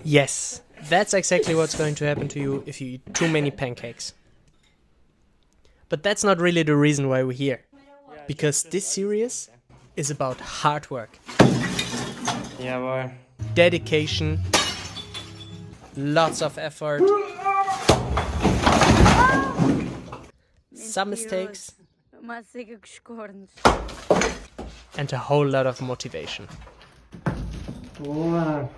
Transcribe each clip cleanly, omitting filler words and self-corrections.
Yes, that's exactly what's going to happen to you if you eat too many pancakes. But that's not really the reason why we're here. Because this series is about hard work, Jawohl. dedication, lots of effort, some mistakes, and a whole lot of motivation. Boah.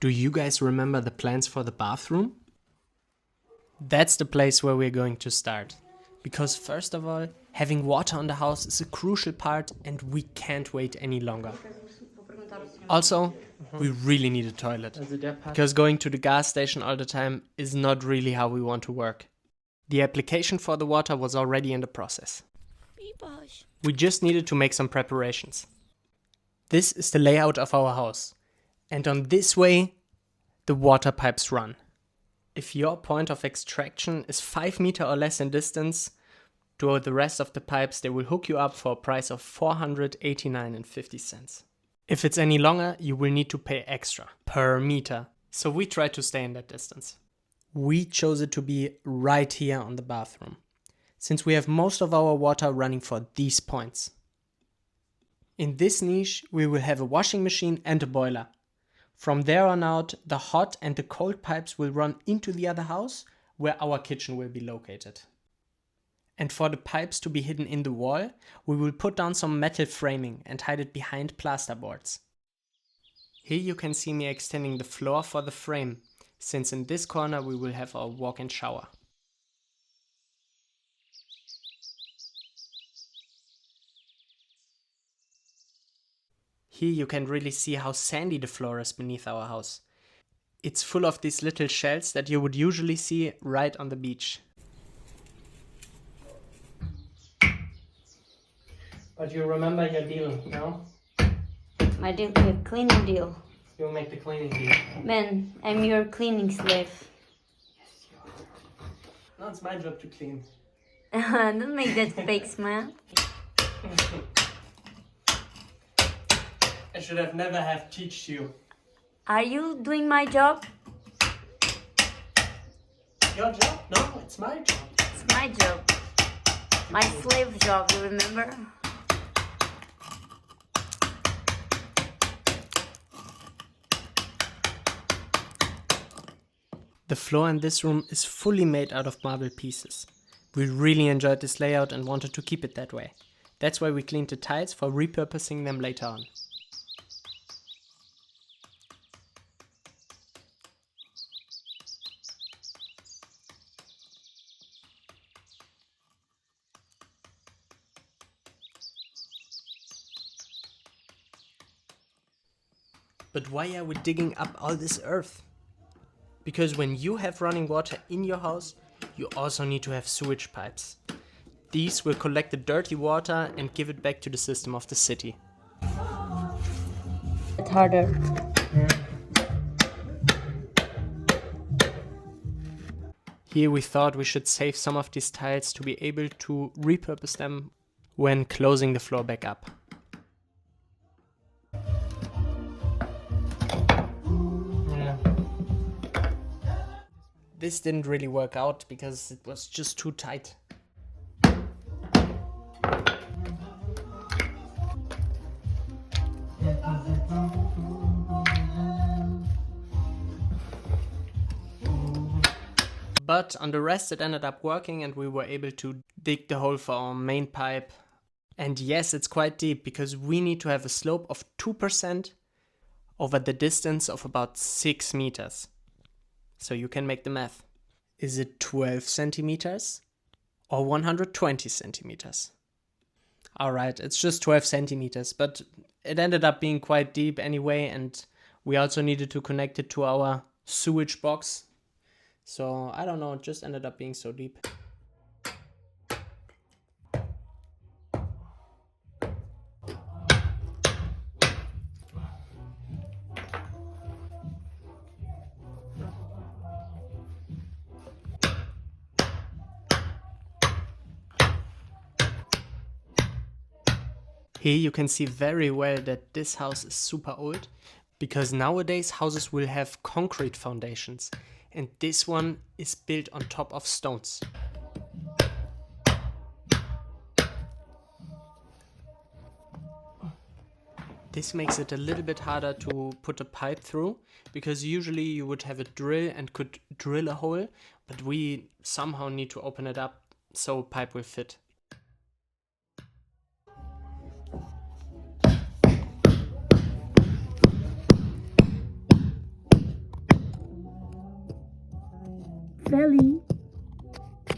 Do you guys remember the plans for the bathroom? That's the place where we're going to start. Because first of all, having water on the house is a crucial part and we can't wait any longer. Also, we really need a toilet. Because going to the gas station all the time is not really how we want to work. The application for the water was already in the process. We just needed to make some preparations. This is the layout of our house. And on this way, the water pipes run. If your point of extraction is 5 meters or less in distance, to the rest of the pipes they will hook you up for a price of 489.50 cents. If it's any longer, you will need to pay extra per meter. So we try to stay in that distance. We chose it to be right here on the bathroom, since we have most of our water running for these points. In this niche, we will have a washing machine and a boiler. From there on out, the hot and the cold pipes will run into the other house, where our kitchen will be located. And for the pipes to be hidden in the wall, we will put down some metal framing and hide it behind plasterboards. Here you can see me extending the floor for the frame, since in this corner we will have our walk-in shower. Here you can really see how sandy the floor is beneath our house. It's full of these little shells that you would usually see right on the beach. But you remember your deal, no? My deal, your cleaning deal. You'll make the cleaning deal. Man, I'm your cleaning slave. Yes, you are. No, it's my job to clean. Don't make that fake smile. I should have never have teached you. Are you doing my job? Your job? No, it's my job. It's my job. My slave job, you remember? The floor in this room is fully made out of marble pieces. We really enjoyed this layout and wanted to keep it that way. That's why we cleaned the tiles for repurposing them later on. But why are we digging up all this earth? Because when you have running water in your house, you also need to have sewage pipes. These will collect the dirty water and give it back to the system of the city. It's harder. Here we thought we should save some of these tiles to be able to repurpose them when closing the floor back up. This didn't really work out because it was just too tight. But on the rest it ended up working and we were able to dig the hole for our main pipe. And yes, it's quite deep because we need to have a slope of 2% over the distance of about 6 meters. So you can make the math. Is it 12 centimeters or 120 centimeters? Alright, it's just 12 centimeters, but it ended up being quite deep anyway, and we also needed to connect it to our sewage box. So I don't know, it just ended up being so deep. Here you can see very well that this house is super old, Because nowadays houses will have concrete foundations, and this one is built on top of stones. This makes it a little bit harder to put a pipe through, because usually you would have a drill and could drill a hole, but we somehow need to open it up so a pipe will fit.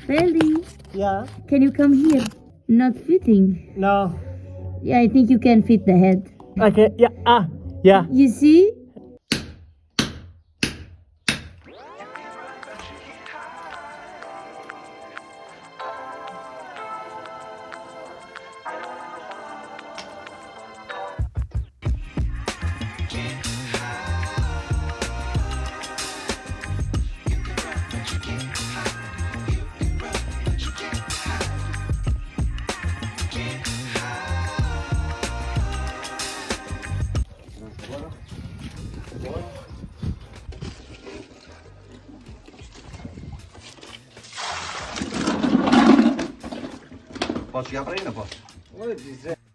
Feli, Yeah. can you come here? Not fitting. No. Yeah, I think you can fit the head. Okay. Yeah. Yeah. You see?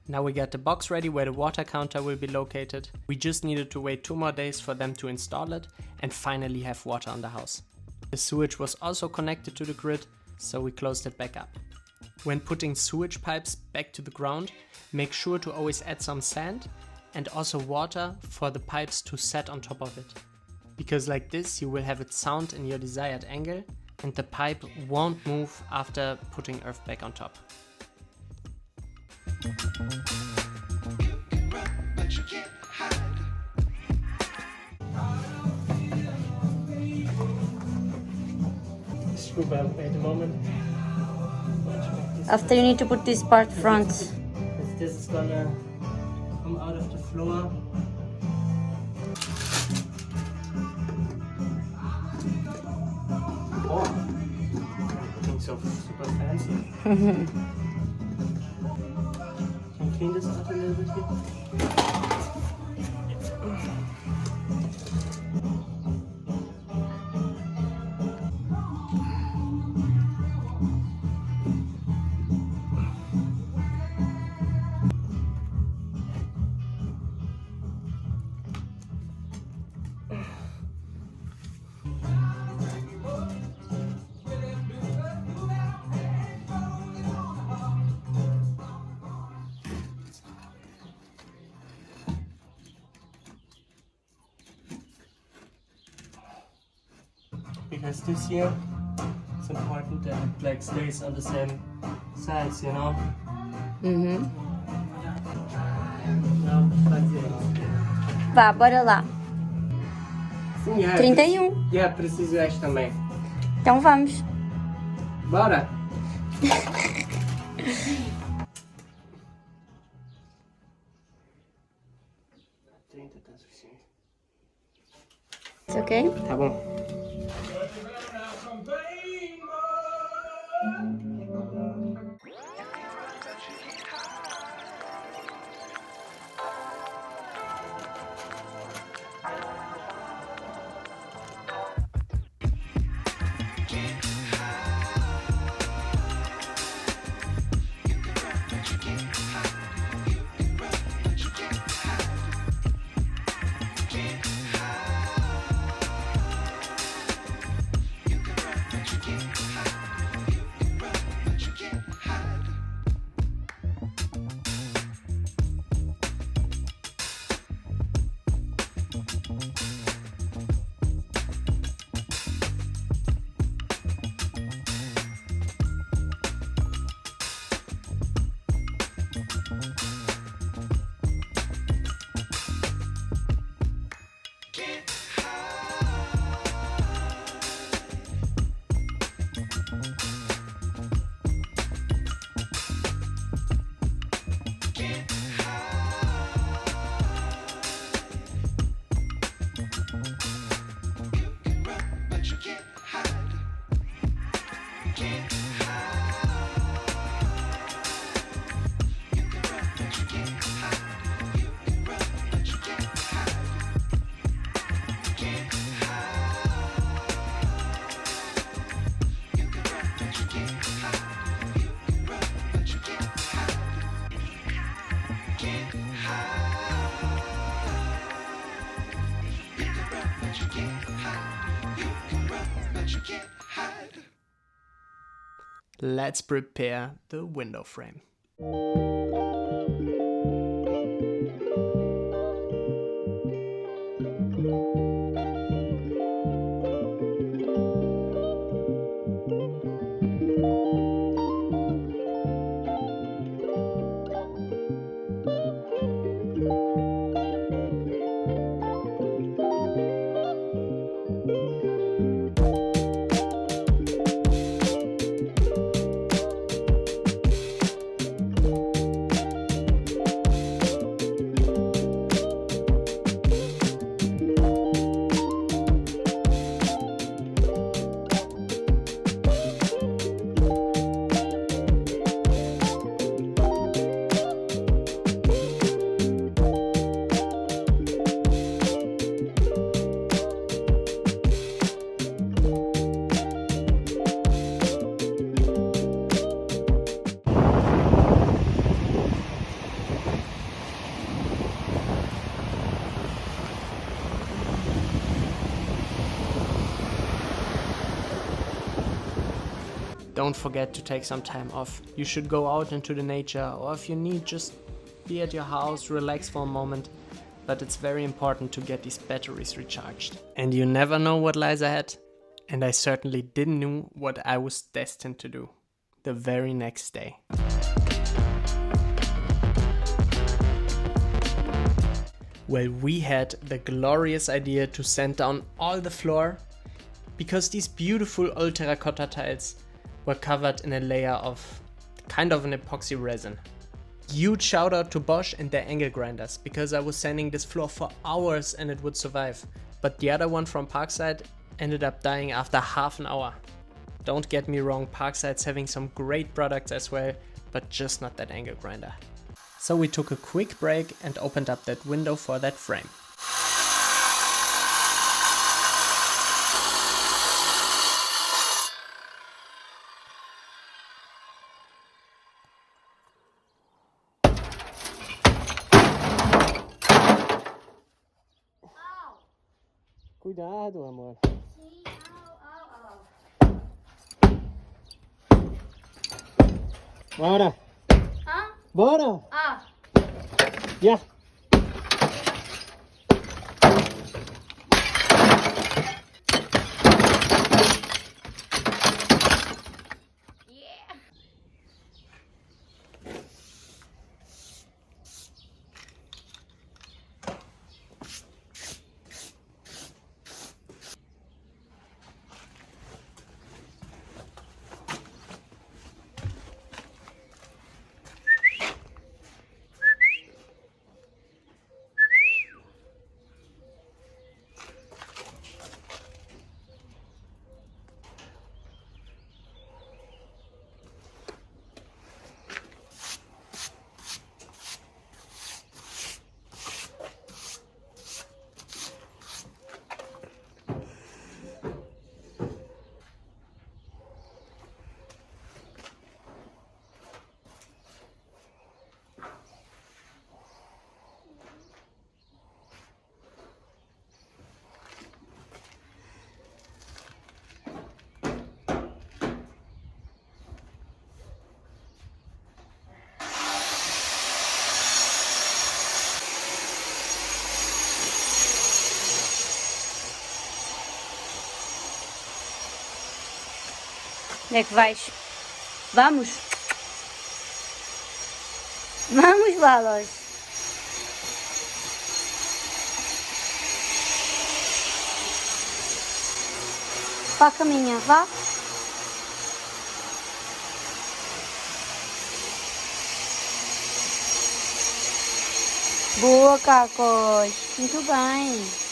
Now we got the box ready where the water counter will be located. We just needed to wait 2 more days for them to install it and finally have water on the house. The sewage was also connected to the grid, so we closed it back up. When putting sewage pipes back to the ground, make sure to always add some sand and also water for the pipes to set on top of it. Because like this you will have it sound in your desired angle and the pipe won't move after putting earth back on top. Screw valve at the moment. After you need to put this part front. This is gonna come out of the floor. Oh, looking so super fancy. Can you clean this out a little bit here? Because this here, it's important that it like stays on the same size, you know? Uhum. Não, fazer. Vá, bora lá. Sim, é. 31. É, preciso este também. Então vamos. Bora! Tá suficiente. It's okay? Tá bom. Let's prepare the window frame. Don't forget to take some time off. You should go out into the nature, or if you need, just be at your house, relax for a moment. But it's very important to get these batteries recharged. And you never know what lies ahead. And I certainly didn't know what I was destined to do the very next day. Well, we had the glorious idea to sand down all the floor because these beautiful old terracotta tiles were covered in a layer of kind of an epoxy resin. Huge shout out to Bosch and their angle grinders, because I was sanding this floor for hours and it would survive. But the other one from Parkside ended up dying after half an hour. Don't get me wrong, Parkside's having some great products as well, but just not that angle grinder. So we took a quick break and opened up that window for that frame. Cuidado, amor. Bora! Hã? Bora! Ah, Yeah! yeah. Onde é que vais? Vamos? Vamos, Balos. Vá, caminha, vá. Boa, Cacos. Muito bem.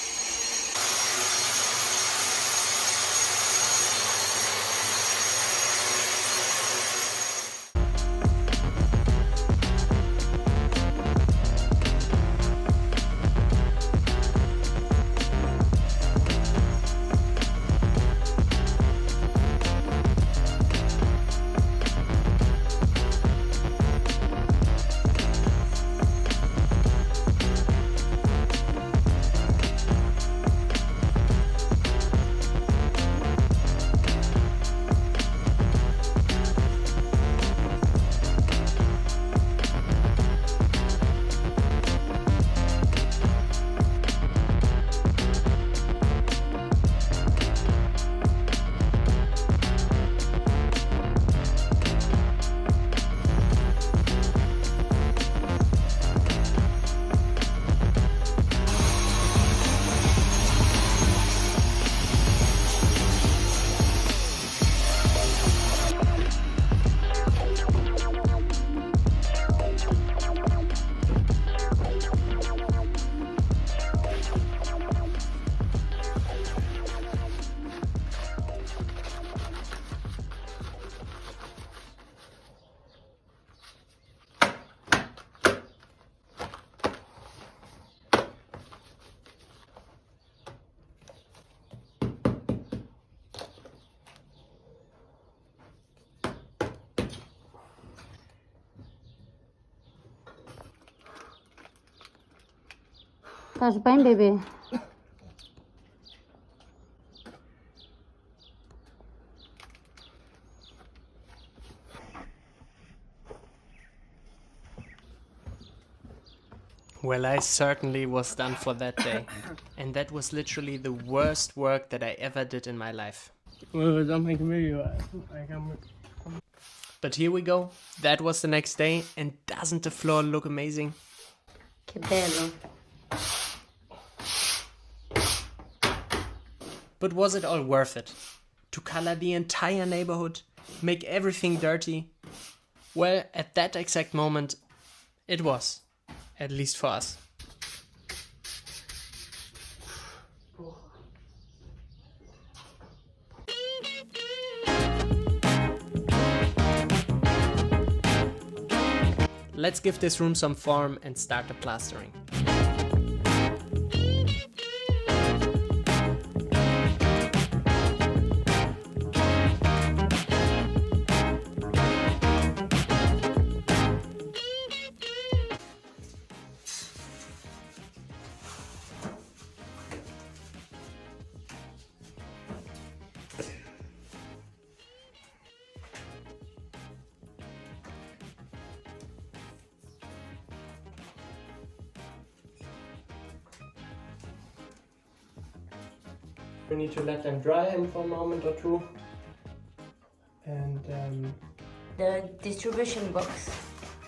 Faz bem, bebê? Well, I certainly was done for that day. And that was literally the worst work that I ever did in my life. Well, don't make a video. But here we go. That was the next day. And doesn't the floor look amazing? Que bello. But was it all worth it? To color the entire neighborhood? Make everything dirty? Well, at that exact moment, it was. At least for us. Let's give this room some form and start the plastering. We need to let them dry him for a moment or two. And The distribution box.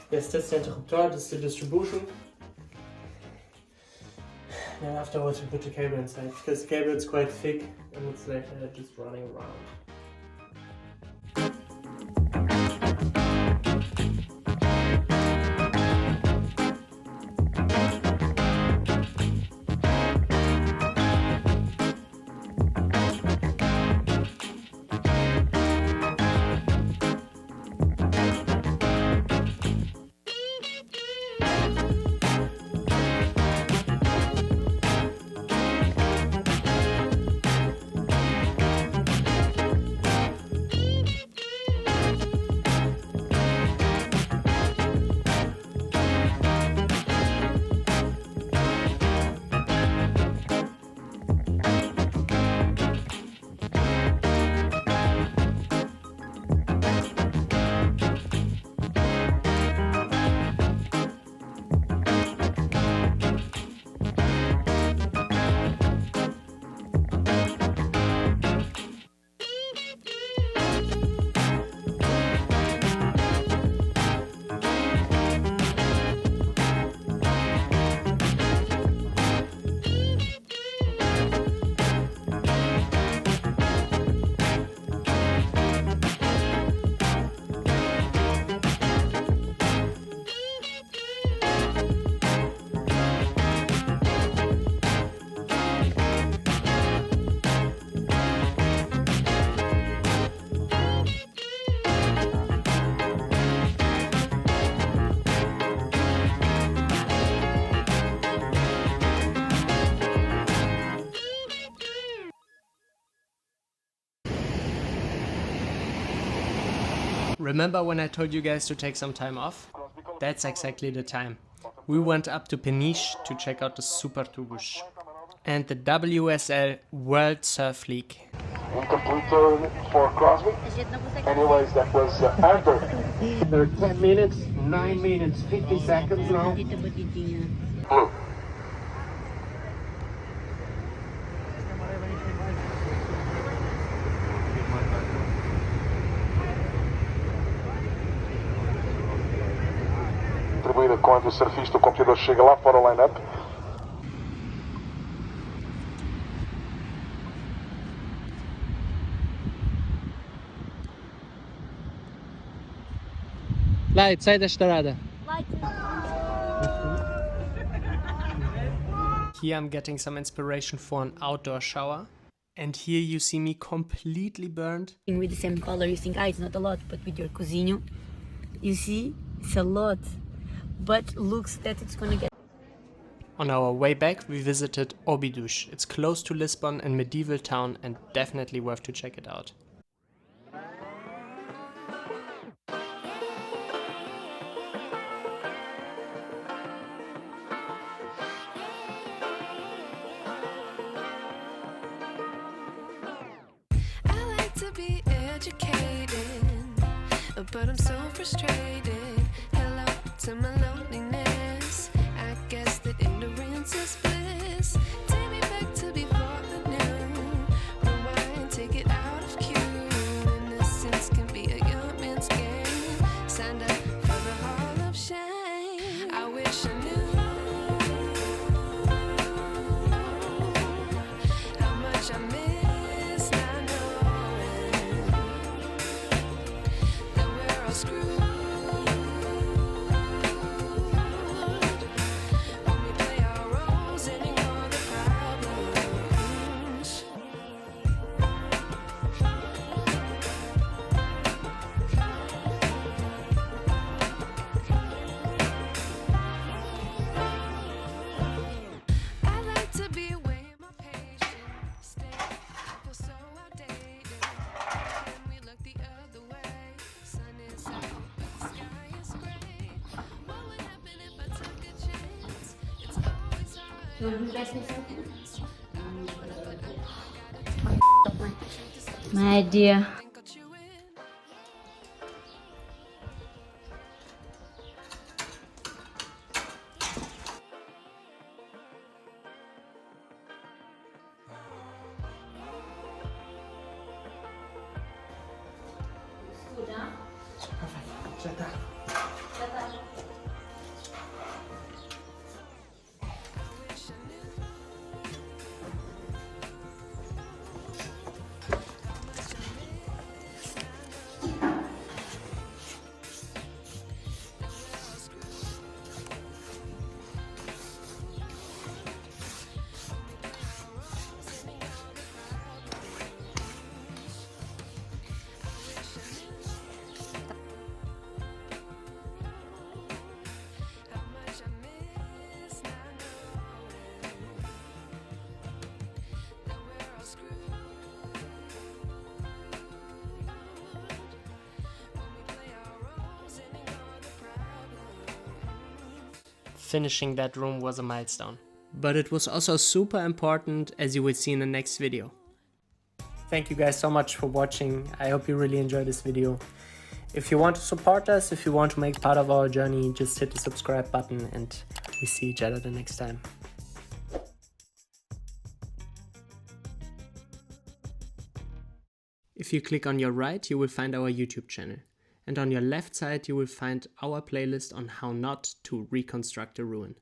yes, that's the interruptor, this is the distribution. And afterwards we put the cable inside, because the cable is quite thick and it's like just running around. Remember when I told you guys to take some time off? That's exactly the time. We went up to Peniche to check out the Super Tubush and the WSL World Surf League. Incomplete turn for Crosby. Anyways, that was under. They're 10 minutes, 9 minutes, 50 seconds now. Blue. Distribuída quando o surfista, o computador chega lá fora o line-up. Light, sai da estrada. Here I'm getting some inspiration for an outdoor shower. And here you see me completely burned. With the same color, you think, it's not a lot, but with your cozinho, you see, it's a lot. But looks that it's gonna get. On our way back, we visited Obidos. It's close to Lisbon, a medieval town, and definitely worth to check it out. educated, but I'm so frustrated. Hello to my loneliness. I guess that ignorance is bliss. Take me back to before the noon. Rewind, take it out of cue. Innocence can be a young man's game. Signed up for the hall of shame. I wish I knew how much I miss not knowing that we're all screwed. When we play our roles and ignore the problems. I like to be away in my patience. Stay, I feel so outdated. Can we look the other way? Sun is out, but the sky is gray. What would happen if I took a chance? It's always hard. My idea. Think I'll chew it. How much I miss not knowing that we're all screwed. When we play our roles and ignore the problems. Finishing that room was a milestone. But it was also super important, as you will see in the next video. Thank you guys so much for watching. I hope you really enjoyed this video. If you want to support us, if you want to make part of our journey, just hit the subscribe button and we see each other the next time. If you click on your right, you will find our YouTube channel. And on your left side, you will find our playlist on how not to reconstruct a ruin.